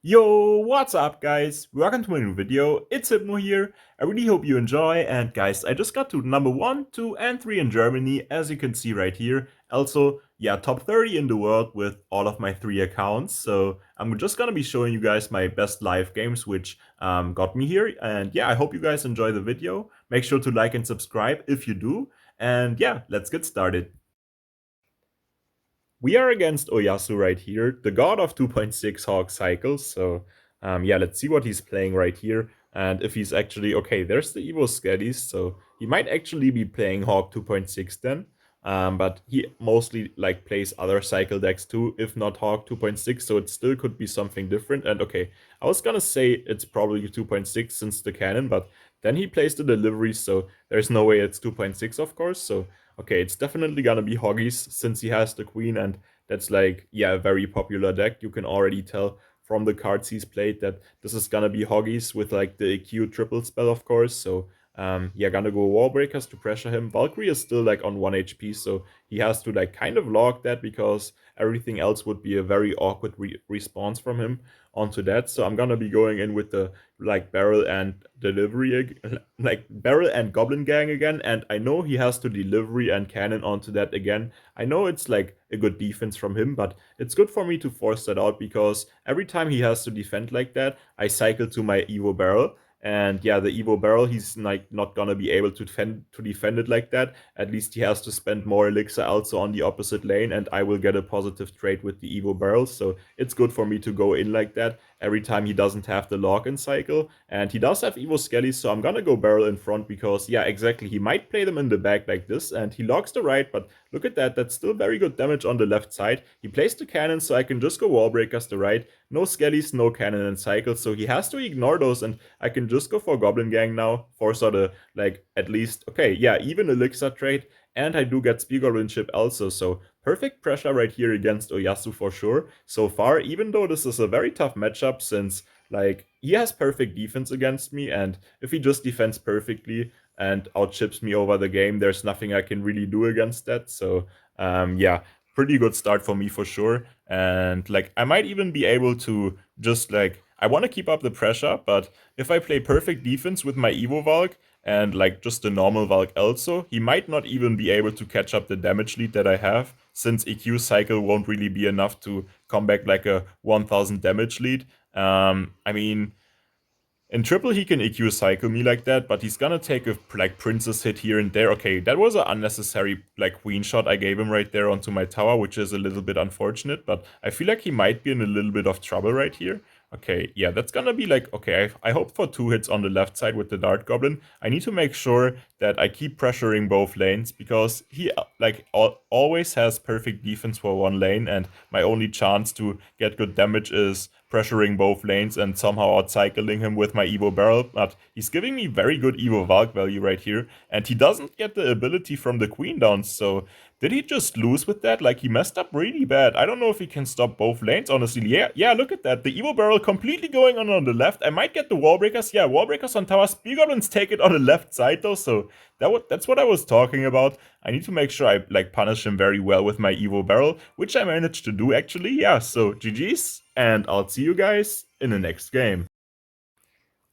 Yo, what's up guys? Welcome to my new video. It's Hypno here. I really hope you enjoy, and guys, I just got to number 1, 2 and 3 in Germany, as you can see right here. Also, yeah, top 30 in the world with all of my 3 accounts. So I'm just gonna be showing you guys my best live games which got me here. And yeah, I hope you guys enjoy the video. Make sure to like and subscribe if you do. And yeah, let's get started. We are against Oyasu right here, the god of 2.6 Hog Cycles. So yeah, let's see what he's playing right here. And if he's actually, okay, there's the Evo Skellies, so he might actually be playing Hog 2.6 then. But he mostly like plays other cycle decks too, if not Hog 2.6, so it still could be something different. And okay, I was gonna say it's probably 2.6 since the cannon, but then he plays the delivery, so there's no way it's 2.6 of course. So okay, it's definitely gonna be Hoggies since he has the queen, and that's like, yeah, a very popular deck. You can already tell from the cards he's played that this is gonna be Hoggies with like the EQ triple spell, of course. So yeah, gonna go Wall Breakers to pressure him. Valkyrie is still like on 1 HP, so he has to like kind of log that because everything else would be a very awkward response from him onto that. So I'm gonna be going in with the like barrel and delivery, like barrel and goblin gang again, and I know he has to delivery and cannon onto that again. I know it's like a good defense from him, but it's good for me to force that out because every time he has to defend like that, I cycle to my Evo barrel. And yeah, the Evo barrel, he's like not gonna be able to defend it like that. At least he has to spend more elixir also on the opposite lane, and I will get a positive trade with the Evo barrel. So it's good for me to go in like that every time he doesn't have the lock-in cycle. And he does have Evo Skelly, so I'm gonna go barrel in front because, yeah, exactly, he might play them in the back like this, and he locks the right, but look at that, that's still very good damage on the left side. He plays the cannon, so I can just go wall breakers the right. No Skellies, no cannon and cycle, so he has to ignore those, and I can just go for Goblin Gang now, for sort of, like, at least, okay, yeah, even Elixir trade, and I do get Spear Goblin chip also, so perfect pressure right here against Oyasu for sure. So far, even though this is a very tough matchup since, like, he has perfect defense against me, and if he just defends perfectly and outchips me over the game, there's nothing I can really do against that. So, yeah, pretty good start for me for sure. And, like, I might even be able to just, like, I want to keep up the pressure, but if I play perfect defense with my Evo Valk, and like just the normal Valk also, he might not even be able to catch up the damage lead that I have, since EQ cycle won't really be enough to come back like a 1000 damage lead. I mean, in triple he can EQ cycle me like that, but he's gonna take a like princess hit here and there. Okay, that was an unnecessary like queen shot I gave him right there onto my tower, which is a little bit unfortunate, but I feel like he might be in a little bit of trouble right here. Okay, yeah, that's gonna be like, okay, I hope for 2 hits on the left side with the Dart Goblin. I need to make sure that I keep pressuring both lanes because he like always has perfect defense for one lane, and my only chance to get good damage is pressuring both lanes and somehow outcycling him with my Evo barrel. But he's giving me very good Evo Valk value right here, and he doesn't get the ability from the Queen down, so did he just lose with that? Like, he messed up really bad. I don't know if he can stop both lanes, honestly. Yeah, look at that. The Evo Barrel completely going on the left. I might get the Wall Breakers. Yeah, Wall Breakers on tower. Spear Goblins take it on the left side, though, so that's what I was talking about. I need to make sure I, like, punish him very well with my Evo Barrel, which I managed to do, actually. Yeah, so GG's, and I'll see you guys in the next game.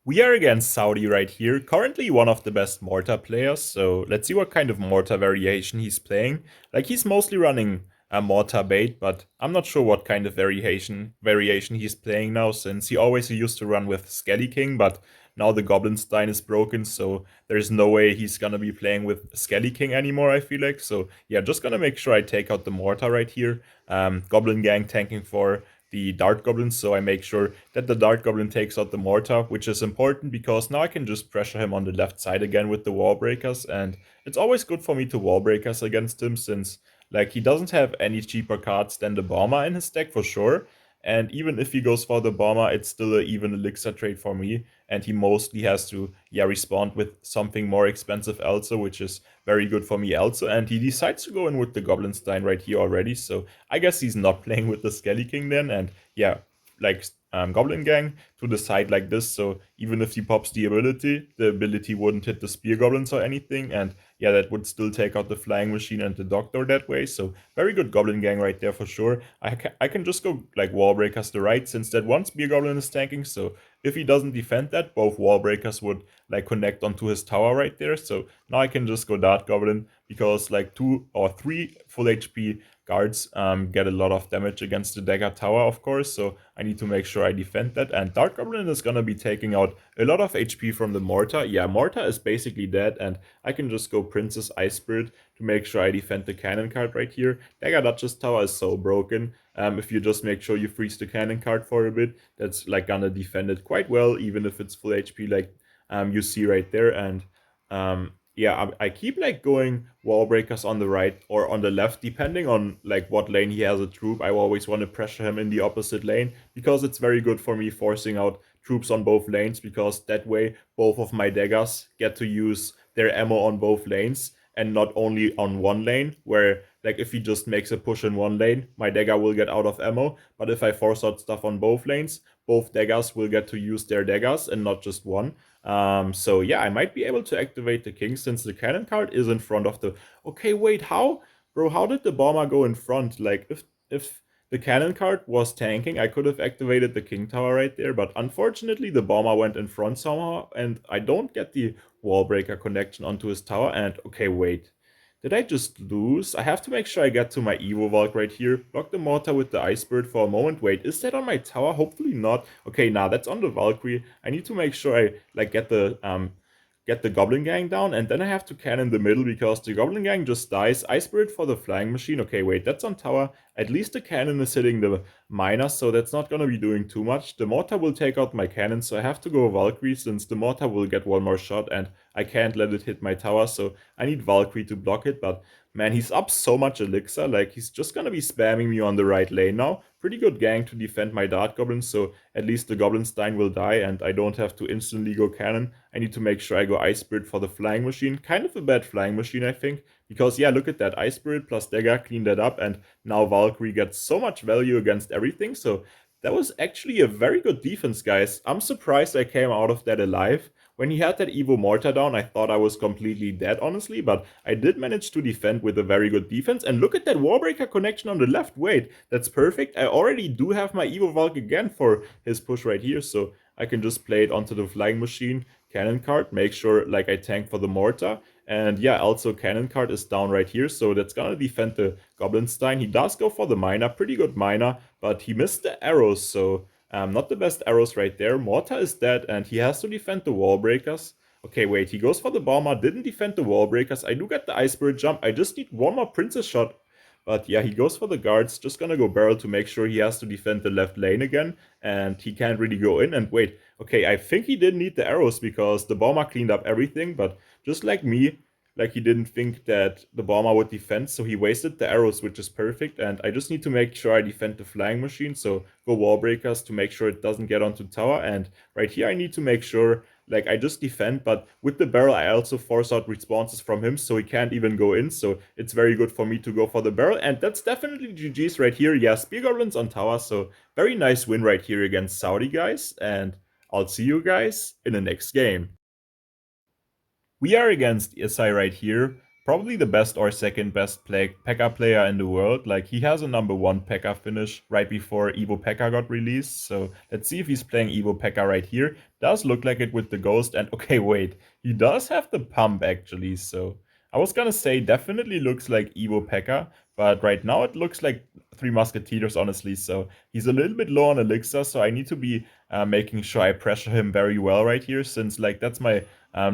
We are against Saudi right here, currently one of the best Mortar players, so let's see what kind of Mortar variation he's playing. Like, he's mostly running a Mortar bait, but I'm not sure what kind of variation he's playing now, since he always used to run with Skelly King, but now the Goblin Stein is broken, so there's no way he's gonna be playing with Skelly King anymore, I feel like. So yeah, just gonna make sure I take out the Mortar right here. Goblin Gang tanking for the Dart Goblin, so I make sure that the Dart Goblin takes out the Mortar, which is important because now I can just pressure him on the left side again with the Wall Breakers, and it's always good for me to Wall Breakers against him since, like, he doesn't have any cheaper cards than the Bomber in his deck for sure, and even if he goes for the Bomber, it's still an even elixir trade for me, and he mostly has to, yeah, respond with something more expensive also, which is very good for me also, and he decides to go in with the Goblin Stein right here already, so I guess he's not playing with the Skelly King then, and yeah, like, Goblin Gang to the side like this, so even if he pops the ability wouldn't hit the Spear Goblins or anything, and yeah, that would still take out the flying machine and the doctor that way. So very good goblin gang right there for sure. I can just go like wall breakers to right, since that one spear goblin is tanking. So if he doesn't defend that, both wall breakers would like connect onto his tower right there. So now I can just go dart goblin, because like 2 or 3 full HP guards get a lot of damage against the dagger tower, of course, so I need to make sure I defend that. And Dart Goblin is gonna be taking out a lot of HP from the Mortar. Yeah, Mortar is basically dead, and I can just go Princess Ice Spirit to make sure I defend the cannon card right here. Dagger Duchess tower is so broken. If you just make sure you freeze the cannon card for a bit, that's like gonna defend it quite well, even if it's full HP like you see right there. And yeah, I keep like going wall breakers on the right or on the left, depending on like what lane he has a troop. I always want to pressure him in the opposite lane, because it's very good for me forcing out troops on both lanes, because that way both of my daggers get to use their ammo on both lanes and not only on one lane, where like if he just makes a push in one lane, my dagger will get out of ammo. But if I force out stuff on both lanes, both daggers will get to use their daggers and not just one. So yeah, I might be able to activate the king, since the cannon card is in front of the... Okay, wait, how? Bro, how did the bomber go in front? Like, if the cannon card was tanking, I could have activated the king tower right there, but unfortunately the bomber went in front somehow, and I don't get the wall breaker connection onto his tower. And okay, wait. Did I just lose? I have to make sure I get to my Evo Valk right here. Block the Mortar with the Ice Bird for a moment. Wait, is that on my tower? Hopefully not. Okay, nah, that's on the Valkyrie. I need to make sure I like get the Goblin Gang down, and then I have to cannon the middle, because the Goblin Gang just dies. Ice Spirit for the Flying Machine. Okay, wait, that's on tower. At least the cannon is hitting the miner, so that's not gonna be doing too much. The Mortar will take out my cannon, so I have to go Valkyrie, since the Mortar will get one more shot, and I can't let it hit my tower, so I need Valkyrie to block it. But man, he's up so much elixir, like he's just gonna be spamming me on the right lane now. Pretty good gang to defend my Dart Goblins, so at least the Goblinstein will die and I don't have to instantly go cannon. I need to make sure I go Ice Spirit for the Flying Machine. Kind of a bad Flying Machine, I think, because yeah, look at that. Ice Spirit plus Dagger, clean that up, and now Valkyrie gets so much value against everything, so that was actually a very good defense, guys. I'm surprised I came out of that alive. When he had that Evo Mortar down, I thought I was completely dead, honestly, but I did manage to defend with a very good defense. And look at that Warbreaker connection on the left. Wait, that's perfect. I already do have my Evo Valk again for his push right here, so I can just play it onto the Flying Machine cannon card, make sure like I tank for the Mortar. And yeah, also cannon card is down right here, so that's gonna defend the Goblinstein. He does go for the miner, pretty good miner, but he missed the arrows, so not the best arrows right there. Mortar is dead, and he has to defend the wall breakers. Okay, wait, he goes for the bomber, didn't defend the wall breakers. I do get the Ice Spirit jump. I just need one more princess shot. But yeah, he goes for the guards, just gonna go barrel to make sure he has to defend the left lane again, and he can't really go in. And wait, okay, I think he didn't need the arrows, because the bomber cleaned up everything, but just like me, like he didn't think that the bomber would defend, so he wasted the arrows, which is perfect. And I just need to make sure I defend the flying machine, so go wall breakers to make sure it doesn't get onto tower. And right here I need to make sure like I just defend, but with the barrel I also force out responses from him, so he can't even go in. So it's very good for me to go for the barrel, and that's definitely GG's right here. Yeah, spear goblins on tower, so very nice win right here against Saudi, guys, and I'll see you guys in the next game. We are against Isai right here. Probably the best or second best Pekka player in the world. Like, he has a #1 Pekka finish right before Evo Pekka got released. So let's see if he's playing Evo Pekka right here. Does look like it with the ghost. And okay, wait. He does have the pump actually. So I was gonna say definitely looks like Evo Pekka. But right now it looks like Three Musketeers, honestly. So he's a little bit low on elixir. So I need to be making sure I pressure him very well right here. Since like that's my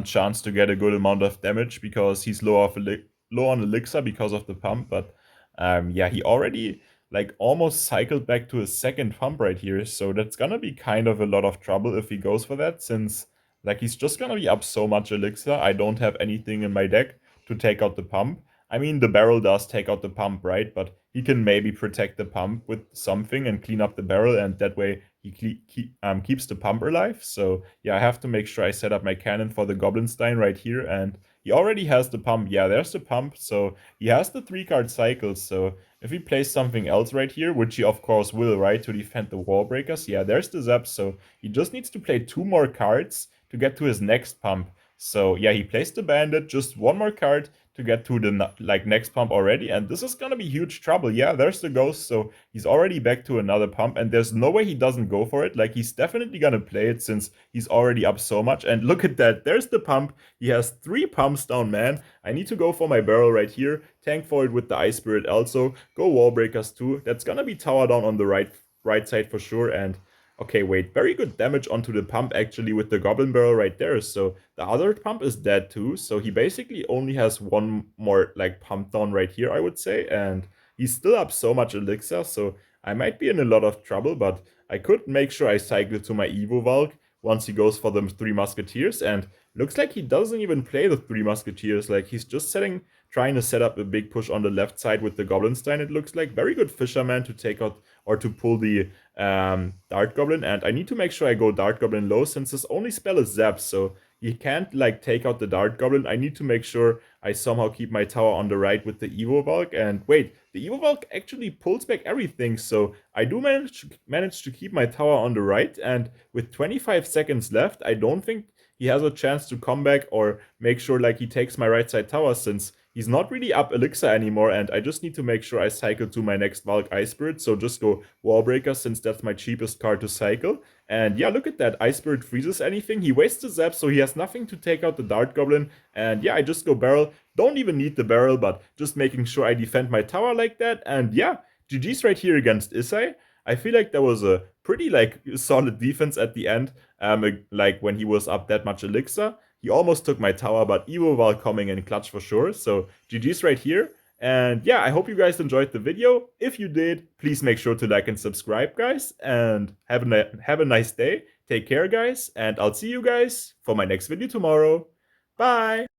chance to get a good amount of damage, because he's low on elixir because of the pump. But yeah, he already like almost cycled back to his second pump right here, so that's gonna be kind of a lot of trouble if he goes for that, since like he's just gonna be up so much elixir. I don't have anything in my deck to take out the pump. I mean, the barrel does take out the pump, right? But he can maybe protect the pump with something and clean up the barrel, and that way he keeps the pump alive. So yeah, I have to make sure I set up my cannon for the Goblinstein right here, and he already has the pump. Yeah, there's the pump, so he has the 3-card cycles. So if he plays something else right here, which he of course will, right, to defend the wall breakers, yeah, there's the zap. So he just needs to play 2 more cards to get to his next pump. So yeah, he plays the bandit, just 1 more card. to get to the like next pump already, and this is gonna be huge trouble. Yeah, there's the ghost, so he's already back to another pump, and there's no way he doesn't go for it. Like, he's definitely gonna play it since he's already up so much. And look at that, there's the pump. He has 3 pumps down, man. I need to go for my barrel right here, tank for it with the Ice Spirit also, go wall breakers too. That's gonna be tower down on the right side for sure. And okay, wait, very good damage onto the pump actually with the Goblin Barrel right there. So the other pump is dead too. So he basically only has one more like pump down right here, I would say. And he's still up so much elixir, so I might be in a lot of trouble, but I could make sure I cycle to my Evo Valk once he goes for the 3 Musketeers. And looks like he doesn't even play the 3 Musketeers. Like, he's just trying to set up a big push on the left side with the Goblinstein, it looks like. Very good Fisherman to take out or to pull the Dart Goblin. And I need to make sure I go Dart Goblin low since his only spell is Zap, so he can't like take out the Dart Goblin. I need to make sure I somehow keep my tower on the right with the Evo Valk. And wait, the Evo Valk actually pulls back everything, so I do manage to keep my tower on the right. And with 25 seconds left, I don't think he has a chance to come back or make sure like he takes my right side tower, since he's not really up elixir anymore. And I just need to make sure I cycle to my next Valk Ice Spirit, so just go Wallbreaker since that's my cheapest card to cycle. And yeah, look at that, Ice Spirit freezes anything. He wastes the Zap, so he has nothing to take out the Dart Goblin. And yeah, I just go barrel. Don't even need the barrel, but just making sure I defend my tower like that. And yeah, GG's right here against Isai. I feel like that was a pretty like solid defense at the end. Like when he was up that much elixir, he almost took my tower, but Evo while coming in clutch for sure. So GG's right here. And yeah, I hope you guys enjoyed the video. If you did, please make sure to like and subscribe, guys. And have a nice day. Take care, guys. And I'll see you guys for my next video tomorrow. Bye.